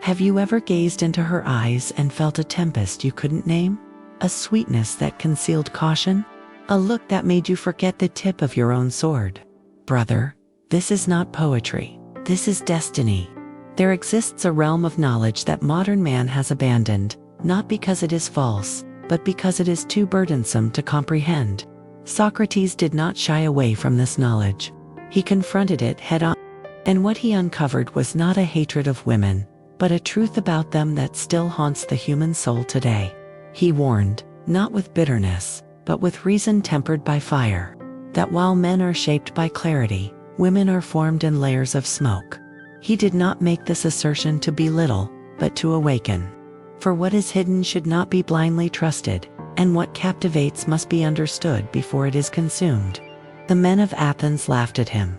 Have you ever gazed into her eyes and felt a tempest you couldn't name? A sweetness that concealed caution? A look that made you forget the tip of your own sword? Brother, this is not poetry. This is destiny. There exists a realm of knowledge that modern man has abandoned, not because it is false, but because it is too burdensome to comprehend. Socrates did not shy away from this knowledge. He confronted it head-on, and what he uncovered was not a hatred of women, but a truth about them that still haunts the human soul today. He warned, not with bitterness, but with reason tempered by fire, that while men are shaped by clarity, women are formed in layers of smoke. He did not make this assertion to belittle, but to awaken. For what is hidden should not be blindly trusted, and what captivates must be understood before it is consumed. The men of Athens laughed at him.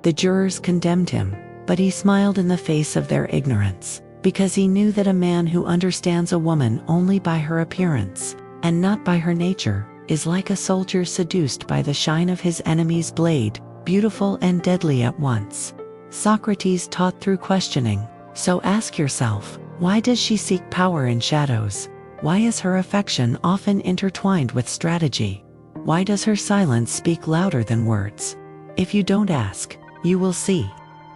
The jurors condemned him, but he smiled in the face of their ignorance, because he knew that a man who understands a woman only by her appearance, and not by her nature, is like a soldier seduced by the shine of his enemy's blade, beautiful and deadly at once. Socrates taught through questioning, so ask yourself, why does she seek power in shadows? Why is her affection often intertwined with strategy? Why does her silence speak louder than words? If you don't ask, you will see.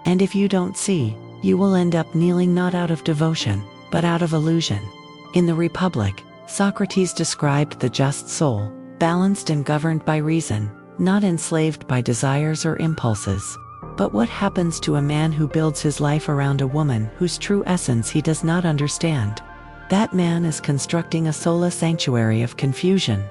And if you don't see, you will end up kneeling not out of devotion, but out of illusion. In the Republic, Socrates described the just soul, balanced and governed by reason, not enslaved by desires or impulses. But what happens to a man who builds his life around a woman whose true essence he does not understand? That man is constructing a soulless sanctuary of confusion.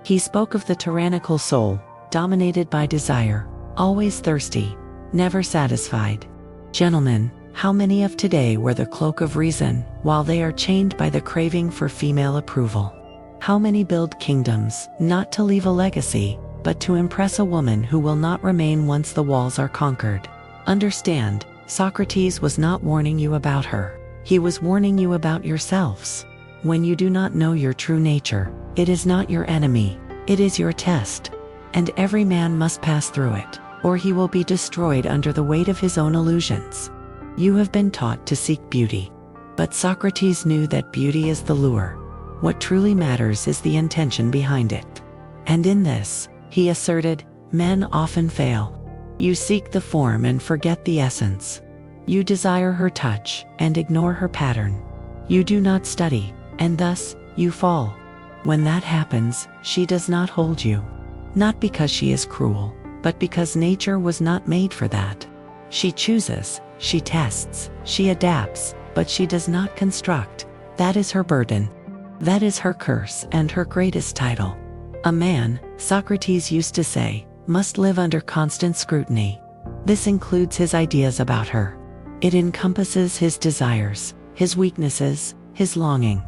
He spoke of the tyrannical soul, dominated by desire, always thirsty, never satisfied. Gentlemen, how many of today wear the cloak of reason while they are chained by the craving for female approval? How many build kingdoms, not to leave a legacy, but to impress a woman who will not remain once the walls are conquered? Understand, Socrates was not warning you about her. He was warning you about yourselves. When you do not know your true nature, it is not your enemy, it is your test. And every man must pass through it, or he will be destroyed under the weight of his own illusions. You have been taught to seek beauty. But Socrates knew that beauty is the lure. What truly matters is the intention behind it. And in this, he asserted, men often fail. You seek the form and forget the essence. You desire her touch and ignore her pattern. You do not study, and thus, you fall. When that happens, she does not hold you. Not because she is cruel, but because nature was not made for that. She chooses, she tests, she adapts, but she does not construct. That is her burden. That is her curse and her greatest title. A man, Socrates used to say, must live under constant scrutiny. This includes his ideas about her. It encompasses his desires, his weaknesses, his longing.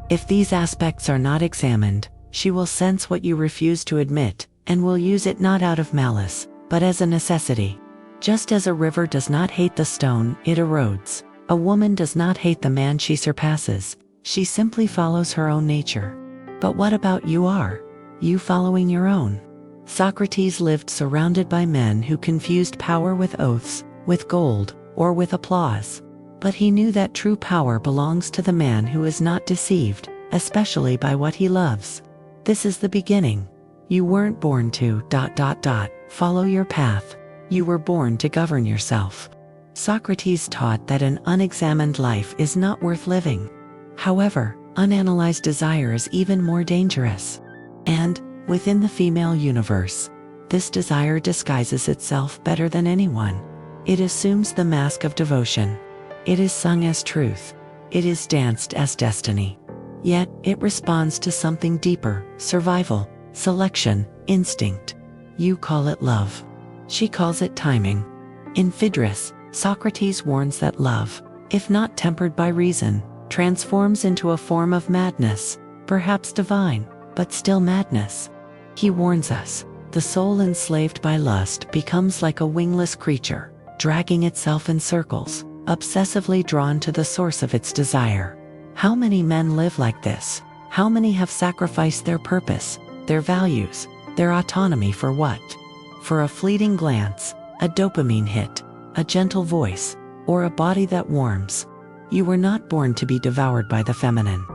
If these aspects are not examined, she will sense what you refuse to admit, and will use it not out of malice, but as a necessity. Just as a river does not hate the stone it erodes, a woman does not hate the man she surpasses, she simply follows her own nature. But what about you? Are you following your own? Socrates lived surrounded by men who confused power with oaths, with gold, or with applause. But he knew that true power belongs to the man who is not deceived, especially by what he loves. This is the beginning. You weren't born to ... follow your path. You were born to govern yourself. Socrates taught that an unexamined life is not worth living. However, unanalyzed desire is even more dangerous. And, within the female universe, this desire disguises itself better than anyone. It assumes the mask of devotion. It is sung as truth. It is danced as destiny. Yet, it responds to something deeper: survival, selection, instinct. You call it love. She calls it timing. In Phaedrus, Socrates warns that love, if not tempered by reason, transforms into a form of madness, perhaps divine, but still madness. He warns us, the soul enslaved by lust becomes like a wingless creature, dragging itself in circles, obsessively drawn to the source of its desire. How many men live like this? How many have sacrificed their purpose, their values, their autonomy for what? For a fleeting glance, a dopamine hit, a gentle voice, or a body that warms. You were not born to be devoured by the feminine.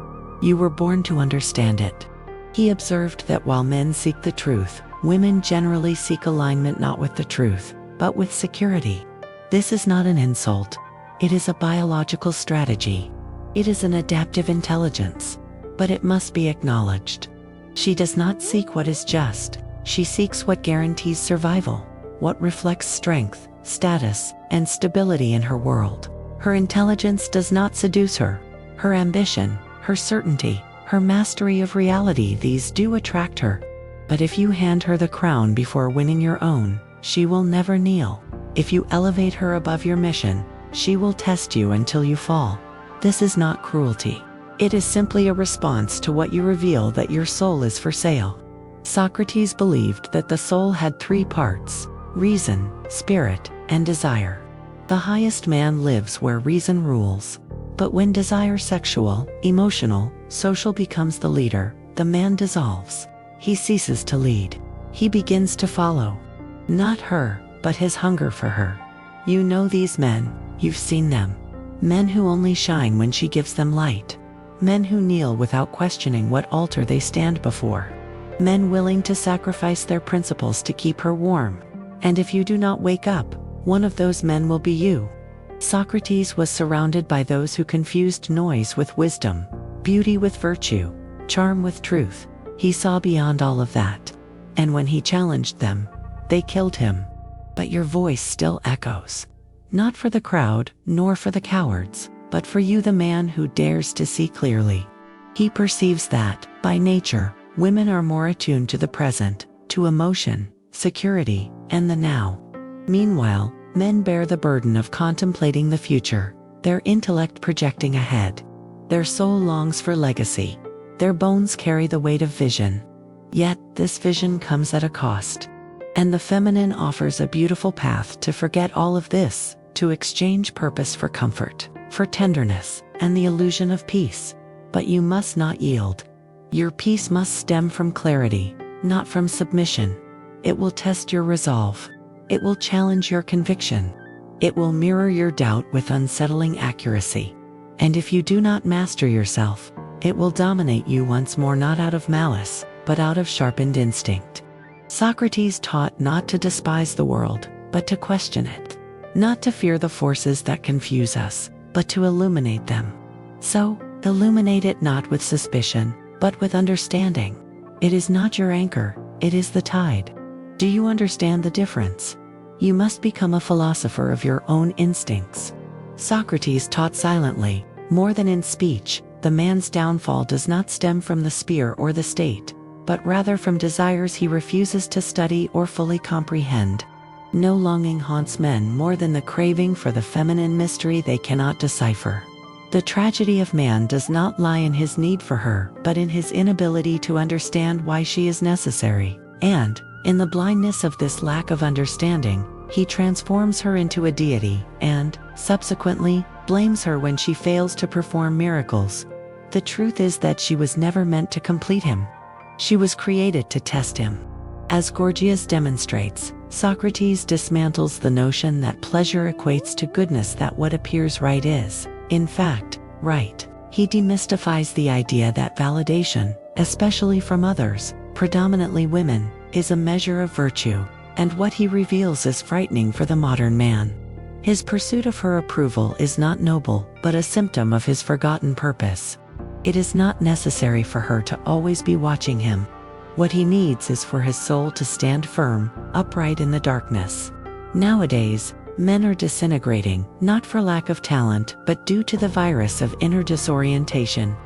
You were born to understand it. He observed that while men seek the truth, women generally seek alignment not with the truth, but with security. This is not an insult. It is a biological strategy. It is an adaptive intelligence. But it must be acknowledged. She does not seek what is just. She seeks what guarantees survival, what reflects strength, status, and stability in her world. Her intelligence does not seduce her. Her ambition, her certainty, her mastery of reality, these do attract her. But if you hand her the crown before winning your own, she will never kneel. If you elevate her above your mission, she will test you until you fall. This is not cruelty. It is simply a response to what you reveal that your soul is for sale. Socrates believed that the soul had three parts: reason, spirit, and desire. The highest man lives where reason rules. But when desire, sexual, emotional, social, becomes the leader, the man dissolves. He ceases to lead. He begins to follow. Not her, but his hunger for her. You know these men, you've seen them. Men who only shine when she gives them light. Men who kneel without questioning what altar they stand before. Men willing to sacrifice their principles to keep her warm. And if you do not wake up, one of those men will be you. Socrates was surrounded by those who confused noise with wisdom, beauty with virtue, charm with truth. He saw beyond all of that. And when he challenged them, they killed him. But your voice still echoes. Not for the crowd, nor for the cowards, but for you, the man who dares to see clearly. He perceives that, by nature, women are more attuned to the present, to emotion, security, and the now. Meanwhile, men bear the burden of contemplating the future, their intellect projecting ahead. Their soul longs for legacy. Their bones carry the weight of vision. Yet, this vision comes at a cost. And the feminine offers a beautiful path to forget all of this, to exchange purpose for comfort, for tenderness, and the illusion of peace. But you must not yield. Your peace must stem from clarity, not from submission. It will test your resolve. It will challenge your conviction. It will mirror your doubt with unsettling accuracy. And if you do not master yourself, it will dominate you once more, not out of malice, but out of sharpened instinct. Socrates taught not to despise the world, but to question it. Not to fear the forces that confuse us, but to illuminate them. So, illuminate it not with suspicion, but with understanding. It is not your anchor, it is the tide. Do you understand the difference? You must become a philosopher of your own instincts. Socrates taught silently, more than in speech. The man's downfall does not stem from the spear or the state, but rather from desires he refuses to study or fully comprehend. No longing haunts men more than the craving for the feminine mystery they cannot decipher. The tragedy of man does not lie in his need for her, but in his inability to understand why she is necessary. And, in the blindness of this lack of understanding, he transforms her into a deity, and, subsequently, blames her when she fails to perform miracles. The truth is that she was never meant to complete him. She was created to test him. As Gorgias demonstrates, Socrates dismantles the notion that pleasure equates to goodness, that what appears right is, in fact, right. He demystifies the idea that validation, especially from others, predominantly women, is a measure of virtue, and what he reveals is frightening for the modern man. His pursuit of her approval is not noble, but a symptom of his forgotten purpose. It is not necessary for her to always be watching him. What he needs is for his soul to stand firm, upright in the darkness. Nowadays, men are disintegrating, not for lack of talent, but due to the virus of inner disorientation.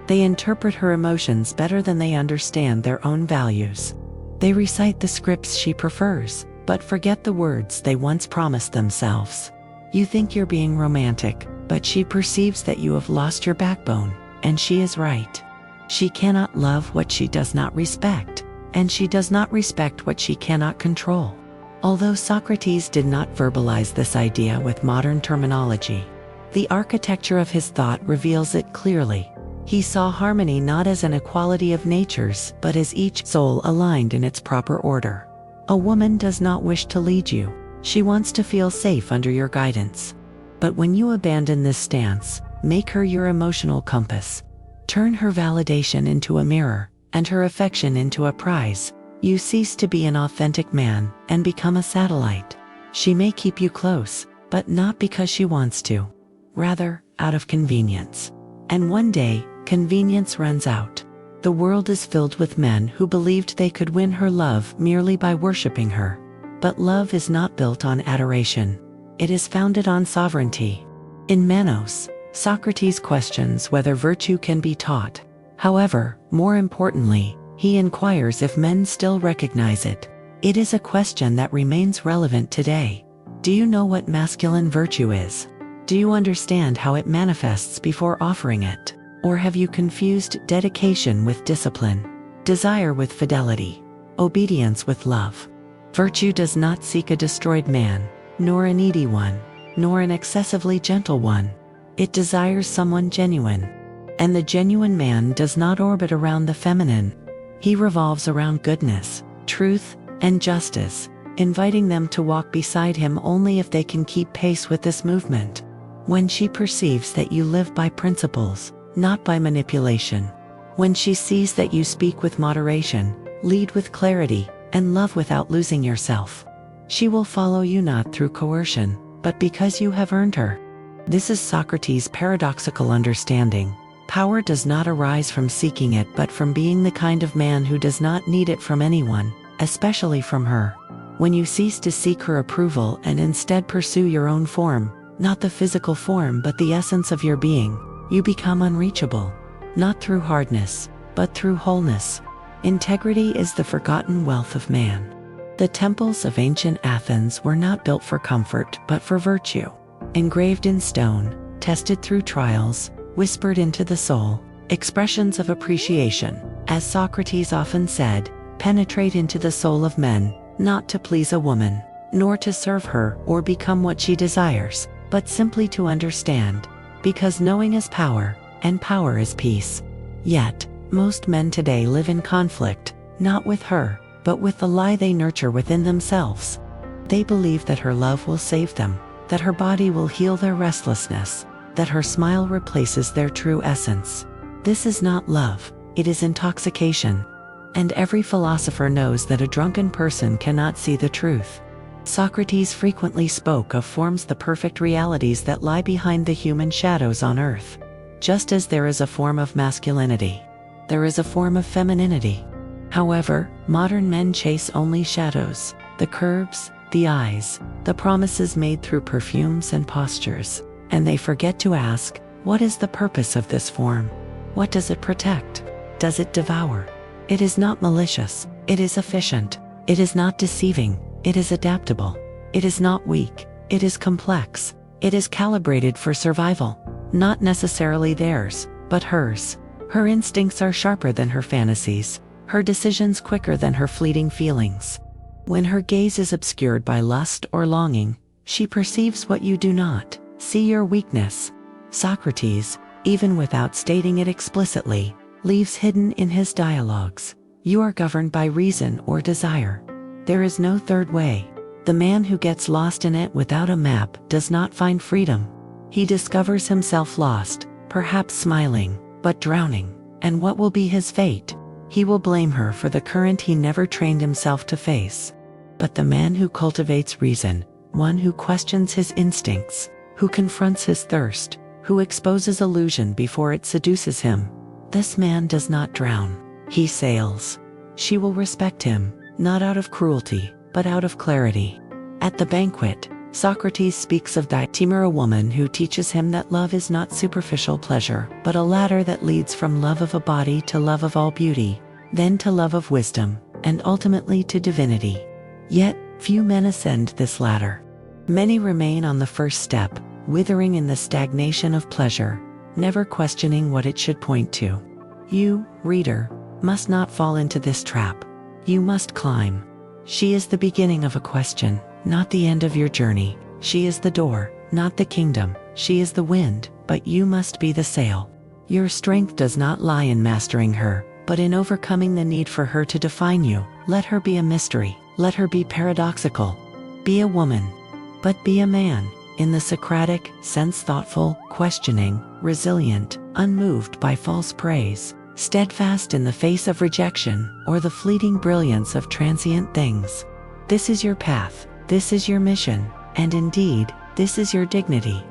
They interpret her emotions better than they understand their own values. They recite the scripts she prefers, but forget the words they once promised themselves. You think you're being romantic, but she perceives that you have lost your backbone, and she is right. She cannot love what she does not respect, and she does not respect what she cannot control. Although Socrates did not verbalize this idea with modern terminology, the architecture of his thought reveals it clearly. He saw harmony not as an equality of natures, but as each soul aligned in its proper order. A woman does not wish to lead you. She wants to feel safe under your guidance. But when you abandon this stance, Make her your emotional compass. Turn her validation into a mirror, and her affection into a prize. You cease to be an authentic man and become a satellite. She may keep you close, but not because she wants to. Rather, out of convenience. And one day, convenience runs out. The world is filled with men who believed they could win her love merely by worshiping her. But love is not built on adoration. It is founded on sovereignty. In Manos, Socrates questions whether virtue can be taught. However, more importantly, he inquires if men still recognize it. It is a question that remains relevant today. Do you know what masculine virtue is? Do you understand how it manifests before offering it? Or have you confused dedication with discipline, desire with fidelity, obedience with love? Virtue does not seek a destroyed man, nor a needy one, nor an excessively gentle one. It desires someone genuine. And the genuine man does not orbit around the feminine. He revolves around goodness, truth, and justice, inviting them to walk beside him only if they can keep pace with this movement. When she perceives that you live by principles, not by manipulation. When she sees that you speak with moderation, lead with clarity, and love without losing yourself. She will follow you not through coercion, but because you have earned her. This is Socrates' paradoxical understanding. Power does not arise from seeking it but from being the kind of man who does not need it from anyone, especially from her. When you cease to seek her approval and instead pursue your own form, not the physical form but the essence of your being, you become unreachable. Not through hardness, but through wholeness. Integrity is the forgotten wealth of man. The temples of ancient Athens were not built for comfort but for virtue. Engraved in stone, tested through trials, whispered into the soul, expressions of appreciation, as Socrates often said, penetrate into the soul of men, not to please a woman, nor to serve her or become what she desires, but simply to understand, because knowing is power, and power is peace. Yet, most men today live in conflict, not with her, but with the lie they nurture within themselves. They believe that her love will save them, that her body will heal their restlessness, that her smile replaces their true essence. This is not love, it is intoxication. And every philosopher knows that a drunken person cannot see the truth. Socrates frequently spoke of forms, the perfect realities that lie behind the human shadows on earth. Just as there is a form of masculinity, there is a form of femininity. However, modern men chase only shadows, the curves, the eyes, the promises made through perfumes and postures, and they forget to ask, what is the purpose of this form? What does it protect? Does it devour? It is not malicious, it is efficient. It is not deceiving, it is adaptable. It is not weak, it is complex. It is calibrated for survival, not necessarily theirs, but hers. Her instincts are sharper than her fantasies, her decisions quicker than her fleeting feelings. When her gaze is obscured by lust or longing, she perceives what you do not. See your weakness. Socrates, even without stating it explicitly, leaves hidden in his dialogues. You are governed by reason or desire. There is no third way. The man who gets lost in it without a map does not find freedom. He discovers himself lost, perhaps smiling, but drowning. And what will be his fate? He will blame her for the current he never trained himself to face. But the man who cultivates reason, one who questions his instincts, who confronts his thirst, who exposes illusion before it seduces him, this man does not drown. He sails. She will respect him, not out of cruelty, but out of clarity. At the banquet, Socrates speaks of Diotima, a woman who teaches him that love is not superficial pleasure, but a ladder that leads from love of a body to love of all beauty, then to love of wisdom, and ultimately to divinity. Yet, few men ascend this ladder. Many remain on the first step, withering in the stagnation of pleasure, never questioning what it should point to. You, reader, must not fall into this trap. You must climb. She is the beginning of a question, not the end of your journey. She is the door, not the kingdom. She is the wind, but you must be the sail. Your strength does not lie in mastering her, but in overcoming the need for her to define you. Let her be a mystery. Let her be paradoxical. Be a woman, but be a man, in the Socratic sense, thoughtful, questioning, resilient, unmoved by false praise, steadfast in the face of rejection or the fleeting brilliance of transient things. This is your path, this is your mission, and indeed, this is your dignity.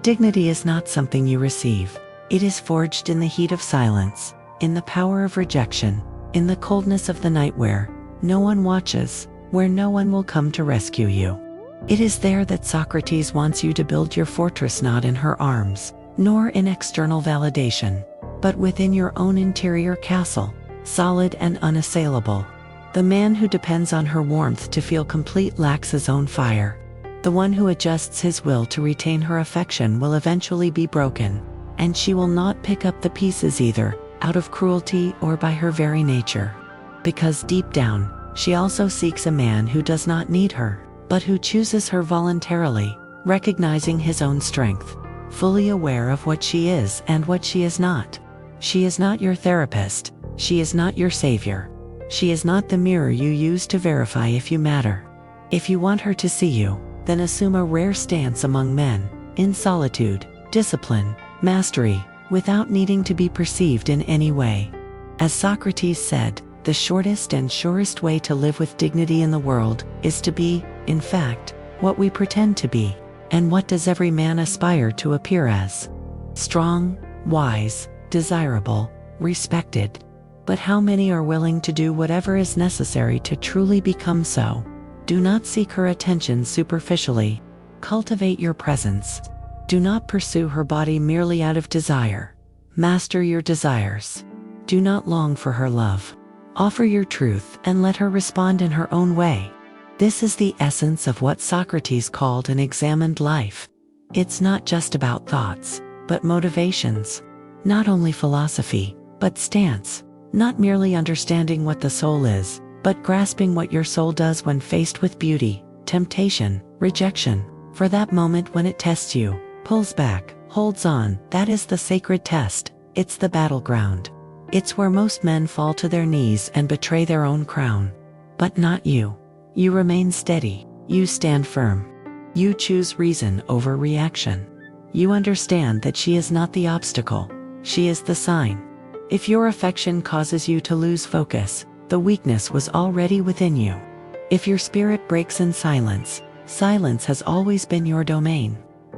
Dignity is not something you receive. It is forged in the heat of silence, in the power of rejection, in the coldness of the night where no one watches, where no one will come to rescue you. It is there that Socrates wants you to build your fortress, not in her arms, nor in external validation, but within your own interior castle, solid and unassailable. The man who depends on her warmth to feel complete lacks his own fire. The one who adjusts his will to retain her affection will eventually be broken, and she will not pick up the pieces either, out of cruelty or by her very nature. Because deep down, she also seeks a man who does not need her, but who chooses her voluntarily, recognizing his own strength, fully aware of what she is and what she is not. She is not your therapist, she is not your savior. She is not the mirror you use to verify if you matter. If you want her to see you, then assume a rare stance among men, in solitude, discipline, mastery, without needing to be perceived in any way. As Socrates said, the shortest and surest way to live with dignity in the world is to be, in fact, what we pretend to be. And what does every man aspire to appear as? Strong, wise, desirable, respected. But how many are willing to do whatever is necessary to truly become so? Do not seek her attention superficially. Cultivate your presence. Do not pursue her body merely out of desire. Master your desires. Do not long for her love. Offer your truth and let her respond in her own way. This is the essence of what Socrates called an examined life. It's not just about thoughts, but motivations. Not only philosophy, but stance. Not merely understanding what the soul is, but grasping what your soul does when faced with beauty, temptation, rejection. For that moment when it tests you, pulls back, holds on, that is the sacred test. It's the battleground. It's where most men fall to their knees and betray their own crown. But not you. You remain steady. You stand firm. You choose reason over reaction. You understand that she is not the obstacle. She is the sign. If your affection causes you to lose focus, the weakness was already within you. If your spirit breaks in silence, silence has always been your domain.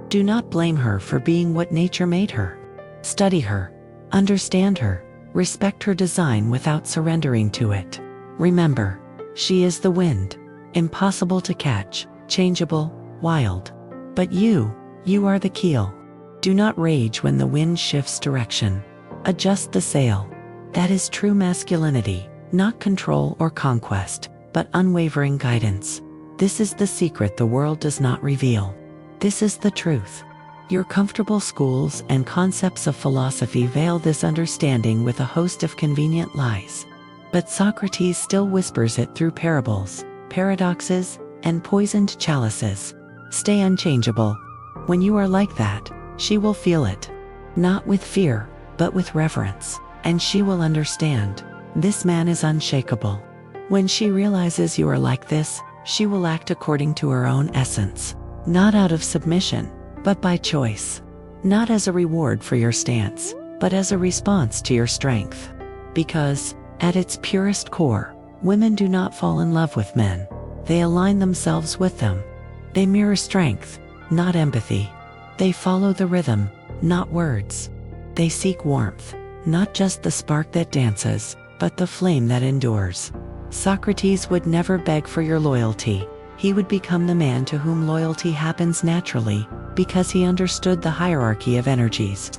Do not blame her for being what nature made her. Study her. Understand her. Respect her design without surrendering to it. Remember, she is the wind. Impossible to catch, changeable, wild. But you are the keel. Do not rage when the wind shifts direction. Adjust the sail. That is true masculinity, not control or conquest, but unwavering guidance. This is the secret the world does not reveal. This is the truth. Your comfortable schools and concepts of philosophy veil this understanding with a host of convenient lies. But Socrates still whispers it through parables, paradoxes, and poisoned chalices. Stay unchangeable. When you are like that, she will feel it. Not with fear, but with reverence. And she will understand. This man is unshakable. When she realizes you are like this, she will act according to her own essence. Not out of submission, but by choice. Not as a reward for your stance, but as a response to your strength. Because, at its purest core, women do not fall in love with men. They align themselves with them. They mirror strength, not empathy. They follow the rhythm, not words. They seek warmth, not just the spark that dances, but the flame that endures. Socrates would never beg for your loyalty. He would become the man to whom loyalty happens naturally, because he understood the hierarchy of energies.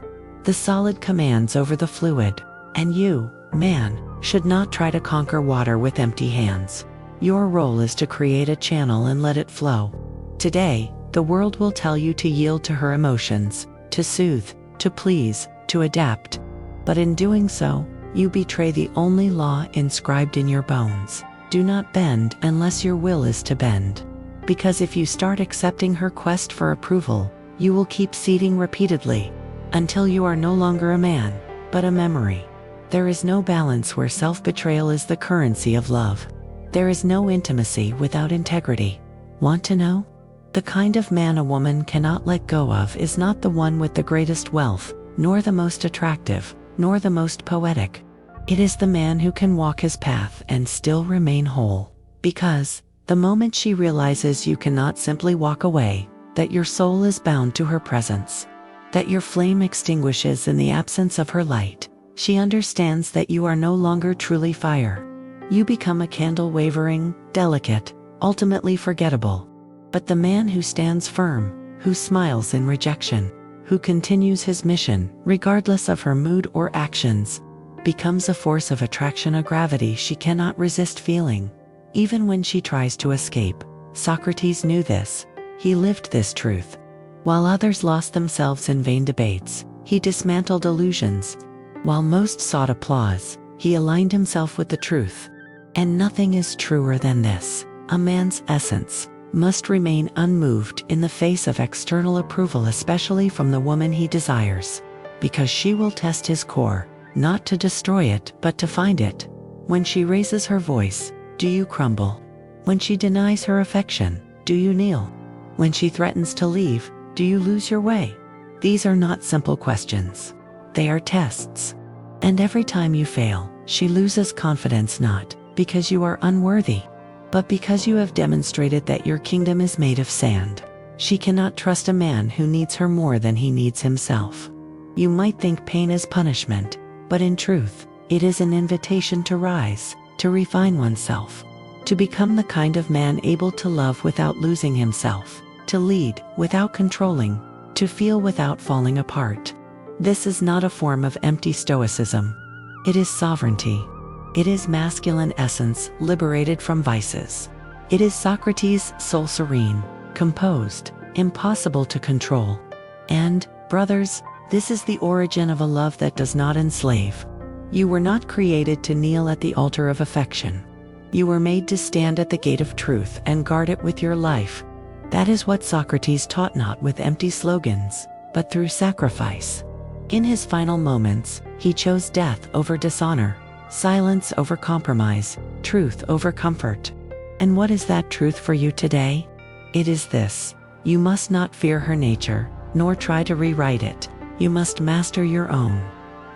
The solid commands over the fluid, and you, man, should not try to conquer water with empty hands. Your role is to create a channel and let it flow. Today, the world will tell you to yield to her emotions, to soothe, to please, to adapt. But in doing so, you betray the only law inscribed in your bones. Do not bend unless your will is to bend. Because if you start accepting her quest for approval, you will keep ceding repeatedly, until you are no longer a man, but a memory. There is no balance where self-betrayal is the currency of love. There is no intimacy without integrity. Want to know? The kind of man a woman cannot let go of is not the one with the greatest wealth, nor the most attractive, nor the most poetic. It is the man who can walk his path and still remain whole. Because, the moment she realizes you cannot simply walk away, that your soul is bound to her presence, that your flame extinguishes in the absence of her light, she understands that you are no longer truly fire. You become a candle, wavering, delicate, ultimately forgettable. But the man who stands firm, who smiles in rejection, who continues his mission, regardless of her mood or actions, becomes a force of attraction, a gravity she cannot resist feeling, even when she tries to escape. Socrates knew this. He lived this truth. While others lost themselves in vain debates, he dismantled illusions. While most sought applause, he aligned himself with the truth. And nothing is truer than this. A man's essence must remain unmoved in the face of external approval, especially from the woman he desires, because she will test his core, not to destroy it, but to find it. When she raises her voice, do you crumble? When she denies her affection, do you kneel? When she threatens to leave, do you lose your way? These are not simple questions. They are tests. And every time you fail, she loses confidence, not because you are unworthy, but because you have demonstrated that your kingdom is made of sand. She cannot trust a man who needs her more than he needs himself. You might think pain is punishment, but in truth, it is an invitation to rise, to refine oneself, to become the kind of man able to love without losing himself, to lead without controlling, to feel without falling apart. This is not a form of empty stoicism. It is sovereignty. It is masculine essence liberated from vices. It is Socrates' soul, serene, composed, impossible to control. And, brothers, this is the origin of a love that does not enslave. You were not created to kneel at the altar of affection. You were made to stand at the gate of truth and guard it with your life. That is what Socrates taught, not with empty slogans, but through sacrifice. In his final moments, he chose death over dishonor, silence over compromise, truth over comfort. And what is that truth for you today? It is this: you must not fear her nature, nor try to rewrite it. You must master your own.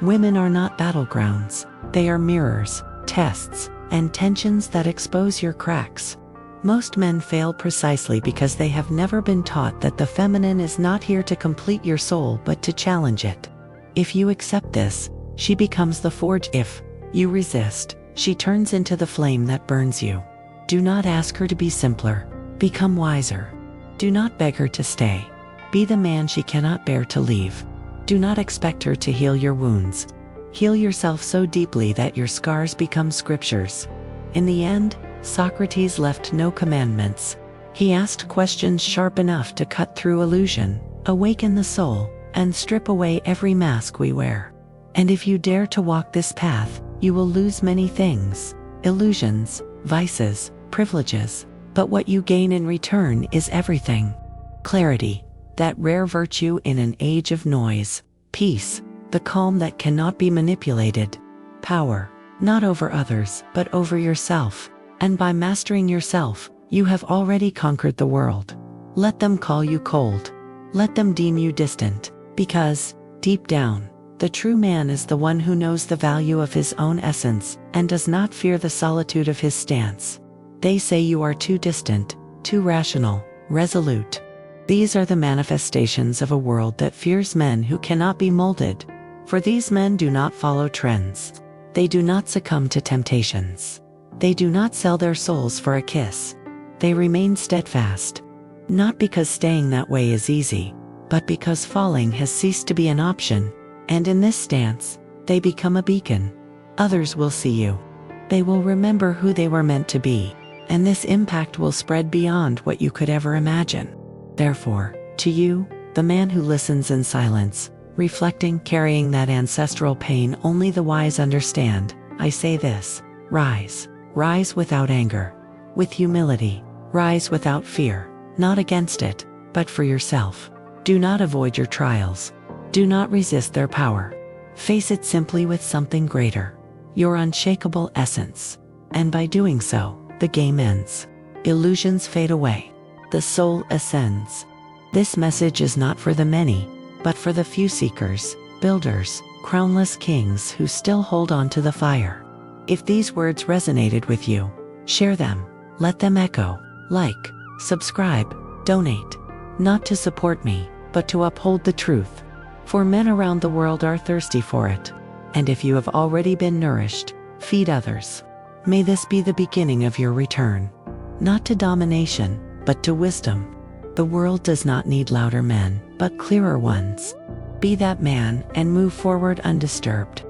Women are not battlegrounds. They are mirrors, tests, and tensions that expose your cracks. Most men fail precisely because they have never been taught that the feminine is not here to complete your soul but to challenge it. If you accept this, she becomes the forge. If you resist, she turns into the flame that burns you. Do not ask her to be simpler. Become wiser. Do not beg her to stay. Be the man she cannot bear to leave. Do not expect her to heal your wounds. Heal yourself so deeply that your scars become scriptures. In the end, Socrates left no commandments. He asked questions sharp enough to cut through illusion, awaken the soul, and strip away every mask we wear. And if you dare to walk this path, you will lose many things: illusions, vices, privileges. But what you gain in return is everything. Clarity, that rare virtue in an age of noise. Peace, the calm that cannot be manipulated. Power, not over others, but over yourself. And by mastering yourself, you have already conquered the world. Let them call you cold. Let them deem you distant. Because, deep down, the true man is the one who knows the value of his own essence and does not fear the solitude of his stance. They say you are too distant, too rational, resolute. These are the manifestations of a world that fears men who cannot be molded. For these men do not follow trends. They do not succumb to temptations. They do not sell their souls for a kiss. They remain steadfast. Not because staying that way is easy, but because falling has ceased to be an option. And in this stance, they become a beacon. Others will see you. They will remember who they were meant to be. And this impact will spread beyond what you could ever imagine. Therefore, to you, the man who listens in silence, reflecting, carrying that ancestral pain only the wise understand, I say this: rise. Rise without anger. With humility. Rise without fear. Not against it, but for yourself. Do not avoid your trials. Do not resist their power. Face it simply with something greater. Your unshakable essence. And by doing so, the game ends. Illusions fade away. The soul ascends. This message is not for the many, but for the few seekers, builders, crownless kings who still hold on to the fire. If these words resonated with you, share them, let them echo, like, subscribe, donate, not to support me, but to uphold the truth. For men around the world are thirsty for it. And if you have already been nourished, feed others. May this be the beginning of your return. Not to domination, but to wisdom. The world does not need louder men, but clearer ones. Be that man and move forward undisturbed.